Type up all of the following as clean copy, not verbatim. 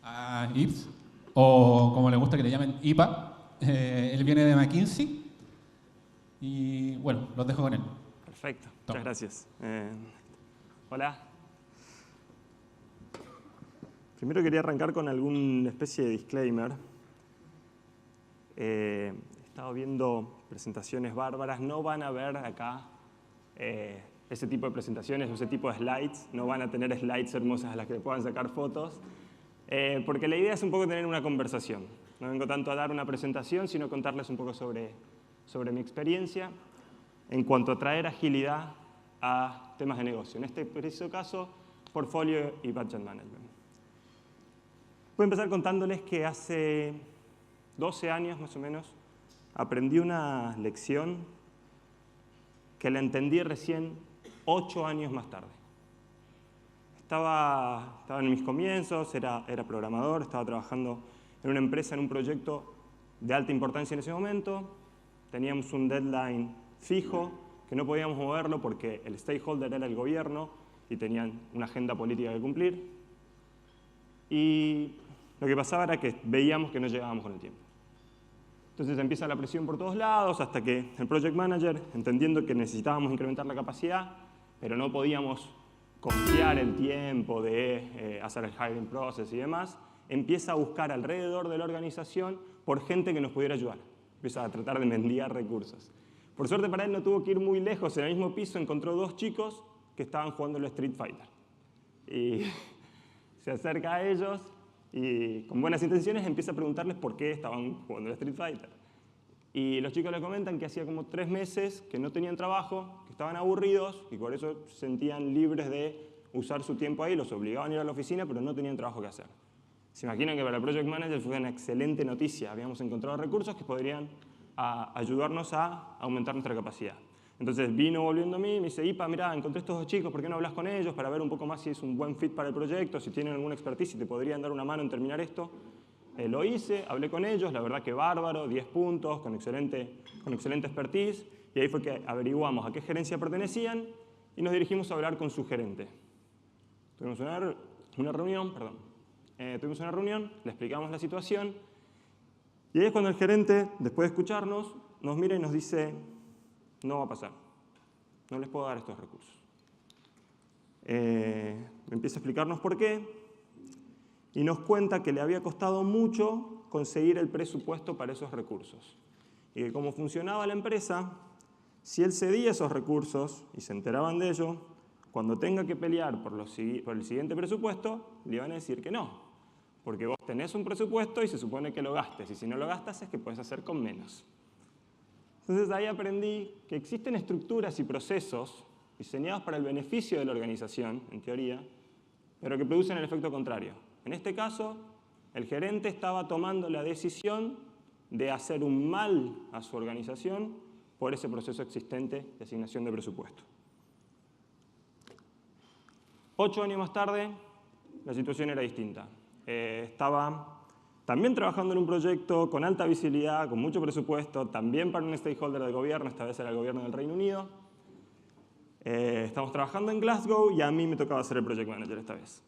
a Yves, o como le gusta que le llamen, IPA. Él viene de McKinsey y bueno, los dejo con él. Perfecto, Toma. muchas gracias. Hola. Primero quería arrancar con alguna especie de disclaimer. He estado viendo presentaciones bárbaras, no van a ver acá ese tipo de presentaciones o ese tipo de slides, no van a tener slides hermosas a las que puedan sacar fotos, porque la idea es un poco tener una conversación. No vengo tanto a dar una presentación, sino contarles un poco sobre mi experiencia en cuanto a traer agilidad a temas de negocio. En este preciso caso, portfolio y budget management. Voy a empezar contándoles que hace 12 años más o menos aprendí una lección que la entendí recién 8 años más tarde. Estaba en mis comienzos, era programador, estaba trabajando en una empresa, en un proyecto de alta importancia en ese momento. Teníamos un deadline fijo, que no podíamos moverlo porque el stakeholder era el gobierno y tenían una agenda política que cumplir. Y lo que pasaba era que veíamos que no llegábamos con el tiempo. Entonces empieza la presión por todos lados hasta que el project manager, entendiendo que necesitábamos incrementar la capacidad, pero no podíamos confiar el tiempo de hacer el hiring process y demás, empieza a buscar alrededor de la organización por gente que nos pudiera ayudar. Empieza a tratar de mendigar recursos. Por suerte para él no tuvo que ir muy lejos. En el mismo piso encontró 2 chicos que estaban jugando el Street Fighter. Y se acerca a ellos y con buenas intenciones empieza a preguntarles por qué estaban jugando el Street Fighter. Y los chicos le comentan que hacía como 3 meses que no tenían trabajo, que estaban aburridos y por eso se sentían libres de usar su tiempo ahí. Los obligaban a ir a la oficina, pero no tenían trabajo que hacer. Se imaginan que para el Project Manager fue una excelente noticia. Habíamos encontrado recursos que podrían ayudarnos a aumentar nuestra capacidad. Entonces vino volviendo a mí y me dice, Ipa, mirá, encontré estos 2 chicos, ¿por qué no hablas con ellos para ver un poco más si es un buen fit para el proyecto, si tienen alguna expertise, si te podrían dar una mano en terminar esto? Lo hice, hablé con ellos, la verdad que bárbaro, 10 puntos, con excelente expertise, y ahí fue que averiguamos a qué gerencia pertenecían y nos dirigimos a hablar con su gerente. Tuvimos una reunión, le explicamos la situación, y ahí es cuando el gerente, después de escucharnos, nos mira y nos dice, no va a pasar, no les puedo dar estos recursos. Empieza a explicarnos por qué y nos cuenta que le había costado mucho conseguir el presupuesto para esos recursos. Y que como funcionaba la empresa, si él cedía esos recursos y se enteraban de ello, cuando tenga que pelear por el siguiente presupuesto, le iban a decir que no. Porque vos tenés un presupuesto y se supone que lo gastes, y si no lo gastas es que puedes hacer con menos. Entonces ahí aprendí que existen estructuras y procesos diseñados para el beneficio de la organización, en teoría, pero que producen el efecto contrario. En este caso, el gerente estaba tomando la decisión de hacer un mal a su organización por ese proceso existente de asignación de presupuesto. 8 años más tarde, la situación era distinta. Estaba también trabajando en un proyecto con alta visibilidad, con mucho presupuesto, también para un stakeholder del gobierno, esta vez era el gobierno del Reino Unido. Estamos trabajando en Glasgow y a mí me tocaba ser el project manager esta vez.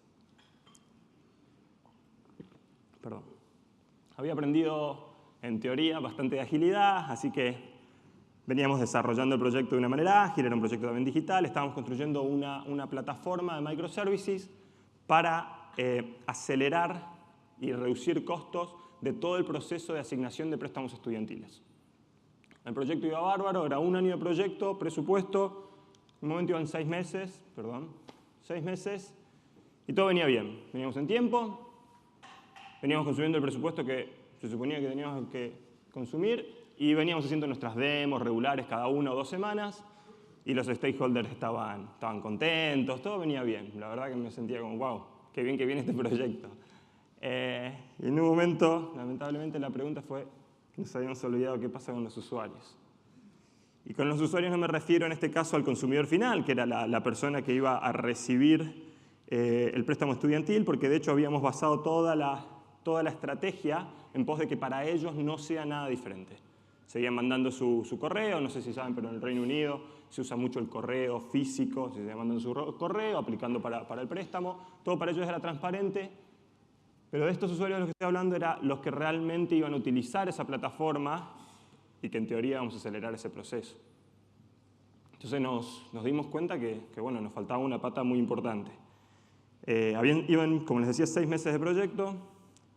Perdón. Había aprendido, en teoría, bastante de agilidad, así que veníamos desarrollando el proyecto de una manera ágil, era un proyecto también digital, estábamos construyendo una plataforma de microservices para acelerar y reducir costos de todo el proceso de asignación de préstamos estudiantiles. El proyecto iba bárbaro, era 1 año de proyecto, presupuesto, en un momento iban 6 meses, y todo venía bien. Veníamos en tiempo, veníamos consumiendo el presupuesto que se suponía que teníamos que consumir y veníamos haciendo nuestras demos regulares cada 1 o 2 semanas y los stakeholders estaban contentos, todo venía bien. La verdad que me sentía como, wow, qué bien que viene este proyecto. Y en un momento, lamentablemente, la pregunta fue, nos habíamos olvidado qué pasa con los usuarios. Y con los usuarios no me refiero en este caso al consumidor final, que era la persona que iba a recibir el préstamo estudiantil, porque de hecho habíamos basado toda la estrategia en pos de que para ellos no sea nada diferente. Seguían mandando su correo, no sé si saben, pero en el Reino Unido se usa mucho el correo físico, se seguían mandando su correo, aplicando para el préstamo, todo para ellos era transparente, Pero de estos usuarios de los que estoy hablando eran los que realmente iban a utilizar esa plataforma y que en teoría vamos a acelerar ese proceso. Entonces nos dimos cuenta que bueno, nos faltaba una pata muy importante. Iban, como les decía, 6 meses de proyecto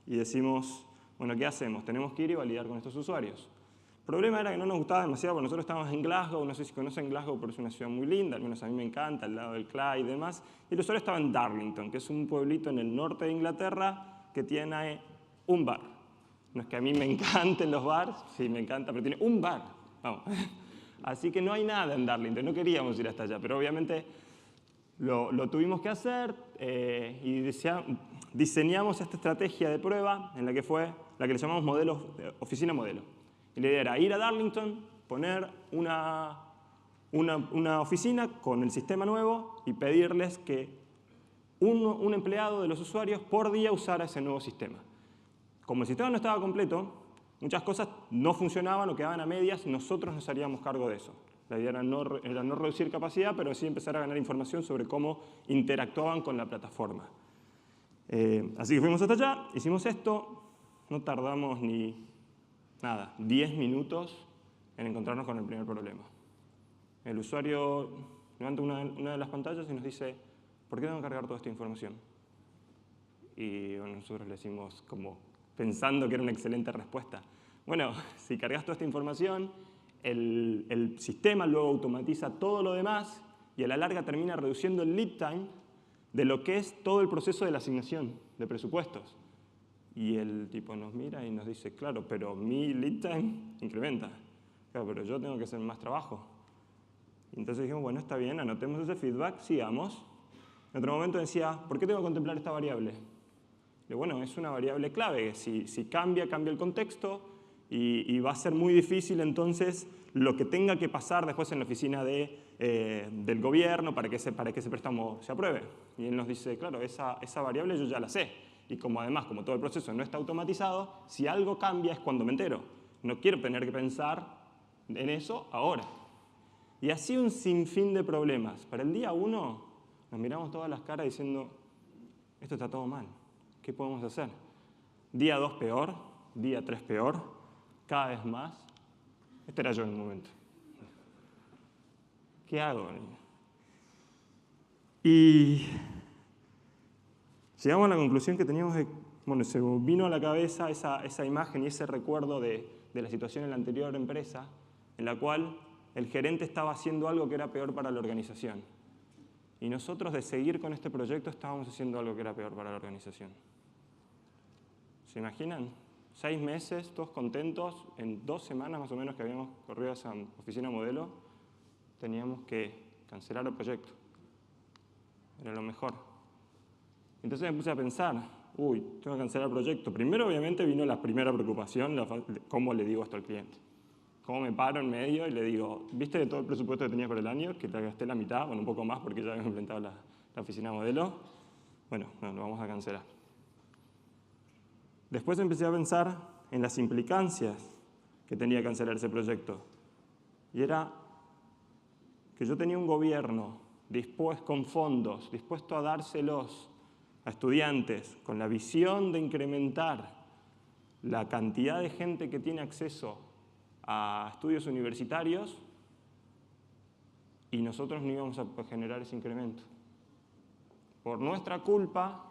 y decimos, bueno, ¿qué hacemos? Tenemos que ir y validar con estos usuarios. El problema era que no nos gustaba demasiado, porque nosotros estábamos en Glasgow, no sé si conocen Glasgow, pero es una ciudad muy linda, al menos a mí me encanta, al lado del Clyde y demás. Y el usuario estaba en Darlington, que es un pueblito en el norte de Inglaterra que tiene un bar. No es que a mí me encanten los bars, sí, me encanta, pero tiene un bar. Vamos. Así que no hay nada en Darlington, no queríamos ir hasta allá, pero obviamente lo tuvimos que hacer y diseñamos esta estrategia de prueba en la que fue la que le llamamos oficina modelo. Y la idea era ir a Darlington, poner una oficina con el sistema nuevo y pedirles que un empleado de los usuarios por día usara ese nuevo sistema. Como el sistema no estaba completo, muchas cosas no funcionaban o quedaban a medias, nosotros nos haríamos cargo de eso. La idea era no reducir capacidad, pero sí empezar a ganar información sobre cómo interactuaban con la plataforma. Así que fuimos hasta allá, hicimos esto, no tardamos ni nada, 10 minutos en encontrarnos con el primer problema. El usuario levanta una de las pantallas y nos dice, ¿por qué tengo que cargar toda esta información? Y bueno, nosotros le decimos, como pensando que era una excelente respuesta, bueno, si cargas toda esta información, el sistema luego automatiza todo lo demás y a la larga termina reduciendo el lead time de lo que es todo el proceso de la asignación de presupuestos. Y el tipo nos mira y nos dice, claro, pero mi lead time incrementa. Claro, pero yo tengo que hacer más trabajo. Y entonces dijimos, bueno, está bien, anotemos ese feedback, sigamos. En otro momento decía, ¿por qué tengo que contemplar esta variable? Y bueno, es una variable clave. Si cambia el contexto y va a ser muy difícil entonces lo que tenga que pasar después en la oficina del gobierno para que ese préstamo se apruebe. Y él nos dice, claro, esa variable yo ya la sé. Y como además, como todo el proceso no está automatizado, si algo cambia es cuando me entero. No quiero tener que pensar en eso ahora. Y así un sinfín de problemas. Para el día 1 nos miramos todas las caras diciendo, esto está todo mal, ¿qué podemos hacer? Día 2 peor, día 3 peor, cada vez más. Este era yo en un momento. ¿Qué hago? Y llegamos a la conclusión que teníamos bueno, se vino a la cabeza esa imagen y ese recuerdo de la situación en la anterior empresa, en la cual el gerente estaba haciendo algo que era peor para la organización. Y nosotros, de seguir con este proyecto, estábamos haciendo algo que era peor para la organización. ¿Se imaginan? 6 meses, todos contentos, en 2 semanas más o menos que habíamos corrido a esa oficina modelo, teníamos que cancelar el proyecto. Era lo mejor. Entonces me puse a pensar, uy, tengo que cancelar el proyecto. Primero, obviamente, vino la primera preocupación, cómo le digo esto al cliente. Cómo me paro en medio y le digo, ¿viste de todo el presupuesto que tenías por el año? Que te gasté la mitad, bueno, un poco más porque ya habíamos implementado la oficina modelo. Bueno, no, lo vamos a cancelar. Después empecé a pensar en las implicancias que tenía que cancelar ese proyecto. Y era que yo tenía un gobierno con fondos, dispuesto a dárselos a estudiantes, con la visión de incrementar la cantidad de gente que tiene acceso a estudios universitarios, y nosotros no íbamos a generar ese incremento. Por nuestra culpa,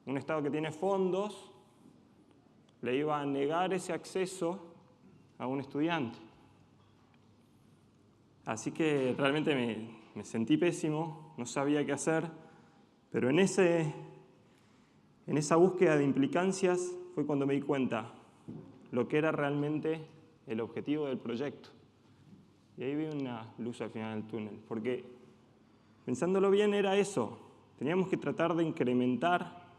un Estado que tiene fondos le iba a negar ese acceso a un estudiante. Así que realmente me sentí pésimo, no sabía qué hacer, pero en esa búsqueda de implicancias fue cuando me di cuenta lo que era realmente el objetivo del proyecto. Y ahí vi una luz al final del túnel, porque pensándolo bien era eso. Teníamos que tratar de incrementar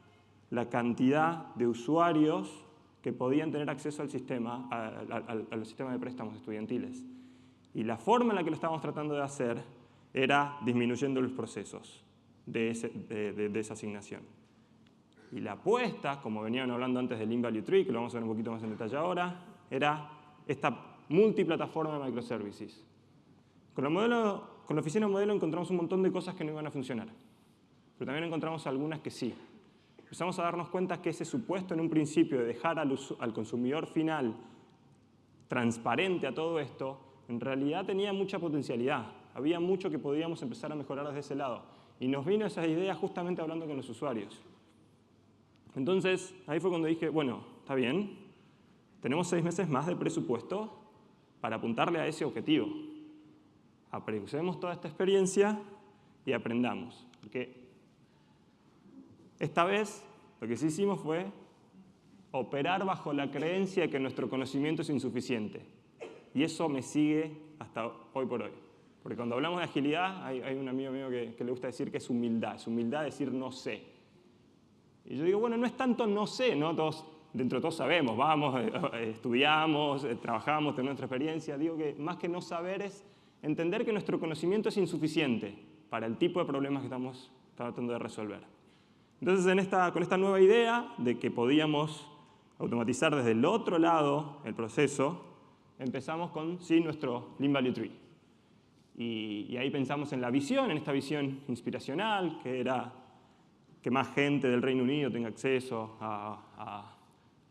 la cantidad de usuarios que podían tener acceso al sistema, al sistema de préstamos estudiantiles. Y la forma en la que lo estábamos tratando de hacer era disminuyendo los procesos de esa asignación. Y la apuesta, como venían hablando antes del In-Value Tree, que lo vamos a ver un poquito más en detalle ahora, era esta multiplataforma de microservices. Con la oficina modelo encontramos un montón de cosas que no iban a funcionar, pero también encontramos algunas que sí. empezamos a darnos cuenta que ese supuesto en un principio de dejar al consumidor final transparente a todo esto, en realidad tenía mucha potencialidad. Había mucho que podíamos empezar a mejorar desde ese lado. Y nos vino esa idea justamente hablando con los usuarios. Entonces, ahí fue cuando dije, bueno, está bien, tenemos 6 meses más de presupuesto para apuntarle a ese objetivo. Usemos toda esta experiencia y aprendamos. Porque esta vez lo que sí hicimos fue operar bajo la creencia de que nuestro conocimiento es insuficiente. Y eso me sigue hasta hoy por hoy. Porque cuando hablamos de agilidad, hay un amigo mío que le gusta decir que es humildad decir no sé. Y yo digo, bueno, no es tanto no sé, ¿no? Dentro de todos sabemos, vamos, estudiamos, trabajamos, tenemos nuestra experiencia. Digo que más que no saber es entender que nuestro conocimiento es insuficiente para el tipo de problemas que estamos tratando de resolver. Entonces, con esta nueva idea de que podíamos automatizar desde el otro lado el proceso, empezamos con nuestro Lean Value Tree. Y ahí pensamos en la visión, en esta visión inspiracional, que era que más gente del Reino Unido tenga acceso a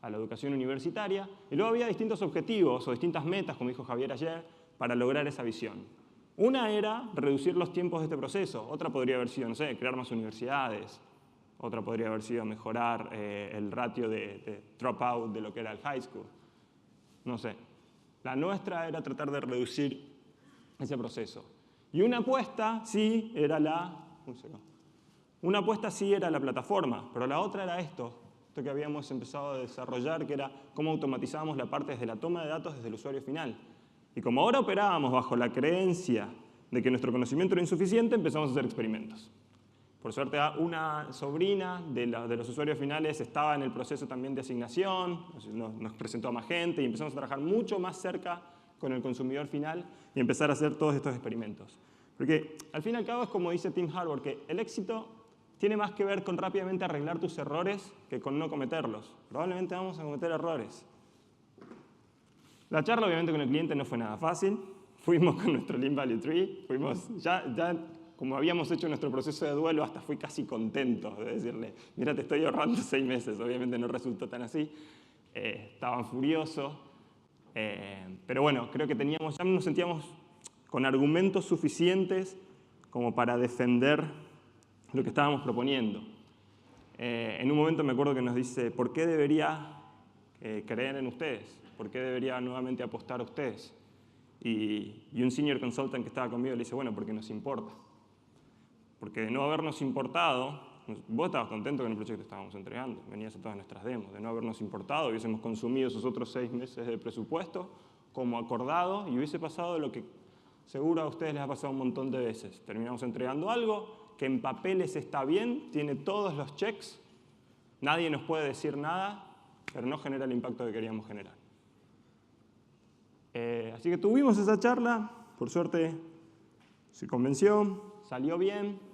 la educación universitaria. Y luego había distintos objetivos o distintas metas, como dijo Javier ayer, para lograr esa visión. Una era reducir los tiempos de este proceso. Otra podría haber sido, no sé, crear más universidades. Otra podría haber sido mejorar el ratio de dropout de lo que era el high school. No sé. La nuestra era tratar de reducir ese proceso. Y una apuesta sí era la plataforma, pero la otra era esto que habíamos empezado a desarrollar, que era cómo automatizábamos la parte desde la toma de datos desde el usuario final. Y como ahora operábamos bajo la creencia de que nuestro conocimiento era insuficiente, empezamos a hacer experimentos. Por suerte, una sobrina de los usuarios finales estaba en el proceso también de asignación, nos presentó a más gente y empezamos a trabajar mucho más cerca con el consumidor final y empezar a hacer todos estos experimentos. Porque al fin y al cabo es como dice Tim Harbour, que el éxito tiene más que ver con rápidamente arreglar tus errores que con no cometerlos. Probablemente vamos a cometer errores. La charla obviamente con el cliente no fue nada fácil. Fuimos con nuestro Lean Value Tree, ya como habíamos hecho nuestro proceso de duelo, hasta fui casi contento de decirle, mira, te estoy ahorrando 6 meses. Obviamente no resultó tan así. Estaban furiosos. Pero bueno, creo que ya nos sentíamos con argumentos suficientes como para defender lo que estábamos proponiendo. En un momento me acuerdo que nos dice, ¿por qué debería creer en ustedes? ¿Por qué debería nuevamente apostar a ustedes? Y un senior consultant que estaba conmigo le dice, bueno, porque nos importa. Porque de no habernos importado, vos estabas contento con el proyecto que estábamos entregando, venías a todas nuestras demos, de no habernos importado, hubiésemos consumido esos otros 6 meses de presupuesto como acordado y hubiese pasado lo que seguro a ustedes les ha pasado un montón de veces. Terminamos entregando algo que en papeles está bien, tiene todos los checks, nadie nos puede decir nada, pero no genera el impacto que queríamos generar. Así que tuvimos esa charla, por suerte se convenció, salió bien.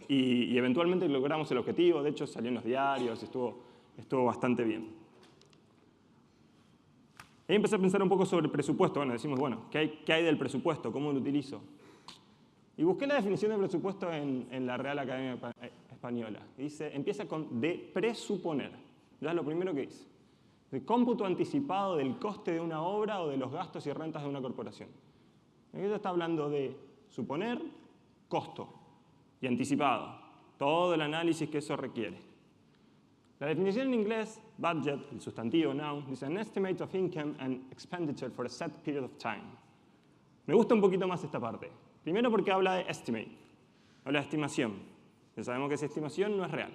Y eventualmente logramos el objetivo, de hecho salió en los diarios, estuvo bastante bien. Ahí empecé a pensar un poco sobre el presupuesto. Bueno, decimos, bueno, ¿qué hay del presupuesto? ¿Cómo lo utilizo? Y busqué la definición de presupuesto en la Real Academia Española. Y dice, empieza con de presuponer. Ya es lo primero que dice. De cómputo anticipado del coste de una obra o de los gastos y rentas de una corporación. Aquí ya está hablando de suponer costo y anticipado, todo el análisis que eso requiere. La definición en inglés, budget, el sustantivo noun, dice an estimate of income and expenditure for a set period of time. Me gusta un poquito más esta parte. Primero porque habla de estimate, habla de estimación. Ya sabemos que esa estimación no es real.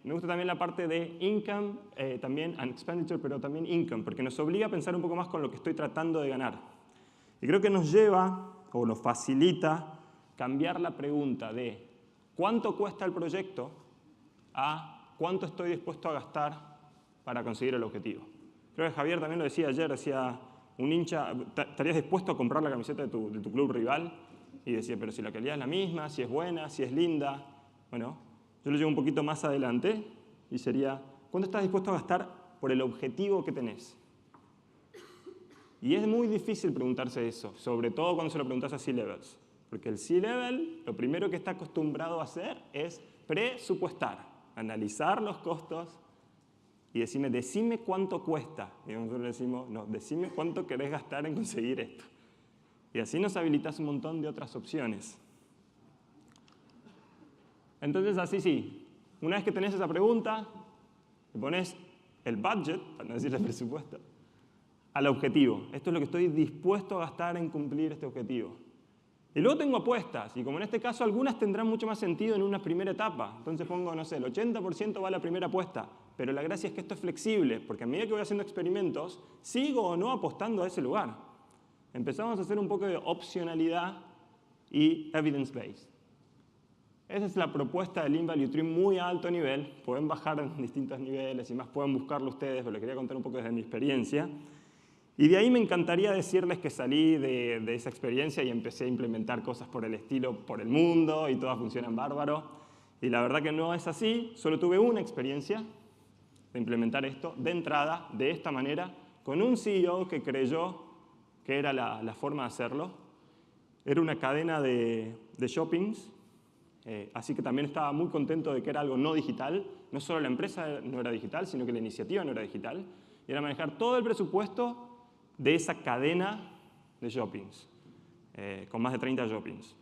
Me gusta también la parte de income, también and expenditure, pero también income, porque nos obliga a pensar un poco más con lo que estoy tratando de ganar. Y creo que nos lleva, o nos facilita, cambiar la pregunta de cuánto cuesta el proyecto a cuánto estoy dispuesto a gastar para conseguir el objetivo. Creo que Javier también lo decía ayer, decía, un hincha, ¿estarías dispuesto a comprar la camiseta de tu club rival? Y decía, pero si la calidad es la misma, si es buena, si es linda. Bueno, yo lo llevo un poquito más adelante y sería, ¿cuánto estás dispuesto a gastar por el objetivo que tenés? Y es muy difícil preguntarse eso, sobre todo cuando se lo preguntas a C-levels. Porque el C-Level lo primero que está acostumbrado a hacer es presupuestar, analizar los costos y decime cuánto cuesta. Y nosotros le decimos, no, decime cuánto querés gastar en conseguir esto. Y así nos habilitas un montón de otras opciones. Entonces, así sí, una vez que tenés esa pregunta, le pones el budget, para no decir el presupuesto, al objetivo. Esto es lo que estoy dispuesto a gastar en cumplir este objetivo. Y luego tengo apuestas, y como en este caso algunas tendrán mucho más sentido en una primera etapa. Entonces pongo, no sé, el 80% va a la primera apuesta, pero la gracia es que esto es flexible, porque a medida que voy haciendo experimentos, sigo o no apostando a ese lugar. Empezamos a hacer un poco de opcionalidad y evidence-based. Esa es la propuesta del Lean Value Tree muy alto nivel. Pueden bajar en distintos niveles y más pueden buscarlo ustedes, pero les quería contar un poco desde mi experiencia. Y de ahí me encantaría decirles que salí de esa experiencia y empecé a implementar cosas por el estilo, por el mundo, y todas funcionan bárbaro. Y la verdad que no es así. Solo tuve una experiencia de implementar esto de entrada, de esta manera, con un CEO que creyó que era la forma de hacerlo. Era una cadena de shoppings, así que también estaba muy contento de que era algo no digital. No solo la empresa no era digital, sino que la iniciativa no era digital. Y era manejar todo el presupuesto de esa cadena de shoppings, con más de 30 shoppings.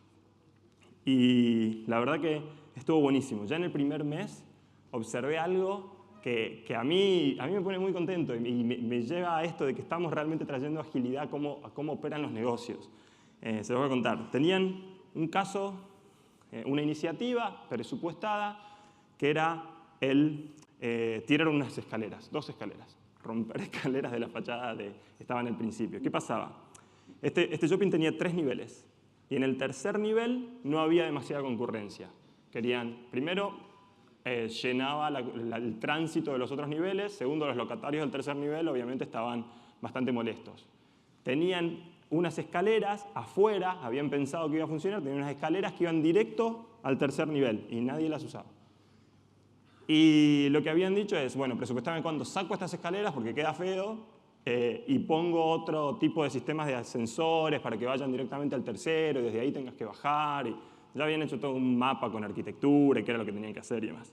Y la verdad que estuvo buenísimo. Ya en el primer mes observé algo que a mí me pone muy contento y me lleva a esto de que estamos realmente trayendo agilidad a cómo operan los negocios. Se los voy a contar. Tenían un caso, una iniciativa presupuestada, que era el tirar unas escaleras, 2 escaleras. Romper escaleras de la fachada estaba en el principio. ¿Qué pasaba? Este shopping tenía 3 niveles y en el tercer nivel no había demasiada concurrencia. Querían, primero, llenaba el tránsito de los otros niveles. Segundo, los locatarios del tercer nivel obviamente estaban bastante molestos. Tenían unas escaleras afuera, habían pensado que iba a funcionar, tenían unas escaleras que iban directo al tercer nivel y nadie las usaba. Y lo que habían dicho es, bueno, presupuestame cuando saco estas escaleras porque queda feo y pongo otro tipo de sistemas de ascensores para que vayan directamente al tercero y desde ahí tengas que bajar. Y ya habían hecho todo un mapa con arquitectura y qué era lo que tenían que hacer y demás.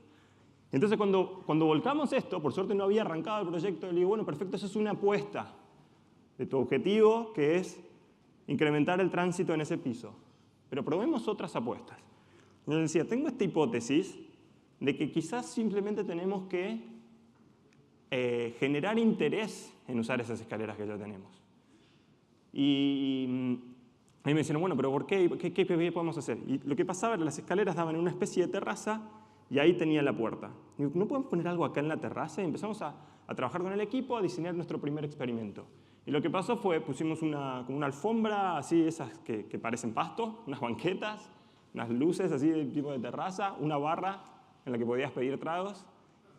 Entonces, cuando volcamos esto, por suerte no había arrancado el proyecto, le digo, bueno, perfecto, eso es una apuesta de tu objetivo, que es incrementar el tránsito en ese piso. Pero probemos otras apuestas. Yo decía, tengo esta hipótesis de que quizás simplemente tenemos que generar interés en usar esas escaleras que ya tenemos. Y ahí me dijeron, bueno, pero ¿por qué? ¿Qué podemos hacer? Y lo que pasaba era que las escaleras daban en una especie de terraza y ahí tenía la puerta. Digo, ¿no podemos poner algo acá en la terraza? Y empezamos a trabajar con el equipo, a diseñar nuestro primer experimento. Y lo que pasó fue, pusimos como una alfombra, así esas que parecen pasto, unas banquetas, unas luces así de tipo de terraza, una barra en la que podías pedir tragos.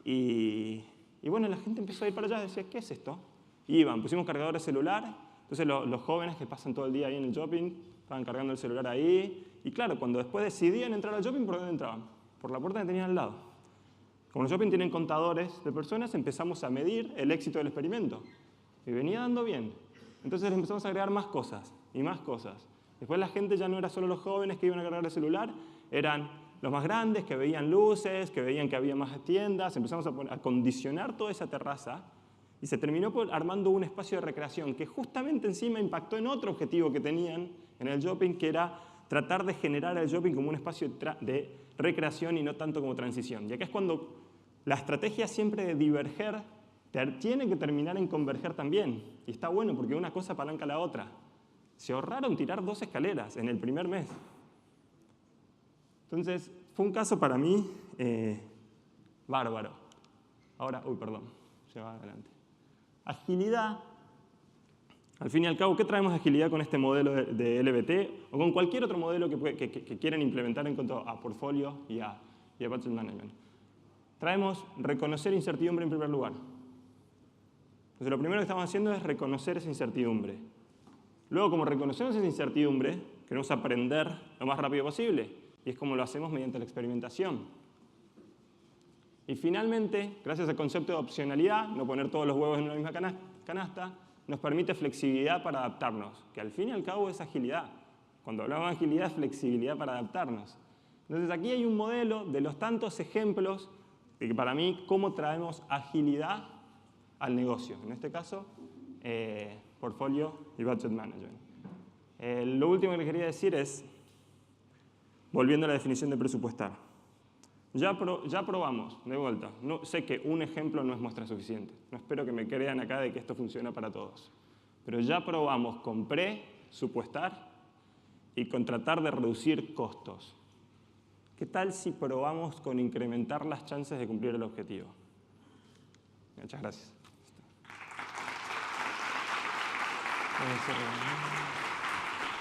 Y bueno, la gente empezó a ir para allá y decía, ¿qué es esto? Y iban, pusimos cargadores celular. Entonces los jóvenes que pasan todo el día ahí en el shopping estaban cargando el celular ahí. Y claro, cuando después decidían entrar al shopping, ¿por dónde entraban? Por la puerta que tenían al lado. Como los shopping tienen contadores de personas, empezamos a medir el éxito del experimento. Y venía dando bien. Entonces empezamos a agregar más cosas y más cosas. Después la gente ya no era solo los jóvenes que iban a cargar el celular, eran los más grandes que veían luces, que veían que había más tiendas. Empezamos a condicionar toda esa terraza y se terminó armando un espacio de recreación que justamente encima impactó en otro objetivo que tenían en el shopping, que era tratar de generar el shopping como un espacio de recreación y no tanto como transición. Y acá es cuando la estrategia siempre de diverger tiene que terminar en converger también. Y está bueno porque una cosa apalanca a la otra. Se ahorraron tirar 2 escaleras en el primer mes. Entonces, fue un caso para mí bárbaro. Ahora, se va adelante. Agilidad. Al fin y al cabo, ¿qué traemos de agilidad con este modelo de LBT o con cualquier otro modelo que quieran implementar en cuanto a portfolio y a budget management? Traemos reconocer incertidumbre en primer lugar. Entonces, lo primero que estamos haciendo es reconocer esa incertidumbre. Luego, como reconocemos esa incertidumbre, queremos aprender lo más rápido posible. Y es como lo hacemos mediante la experimentación. Y finalmente, gracias al concepto de opcionalidad, no poner todos los huevos en una misma canasta, nos permite flexibilidad para adaptarnos, que al fin y al cabo es agilidad. Cuando hablamos de agilidad, es flexibilidad para adaptarnos. Entonces aquí hay un modelo de los tantos ejemplos de que para mí, cómo traemos agilidad al negocio. En este caso, portfolio y budget management. Lo último que les quería decir es, volviendo a la definición de presupuestar. Ya probamos, de vuelta. No, sé que un ejemplo no es muestra suficiente. No espero que me crean acá de que esto funciona para todos. Pero ya probamos con presupuestar y con tratar de reducir costos. ¿Qué tal si probamos con incrementar las chances de cumplir el objetivo? Muchas gracias.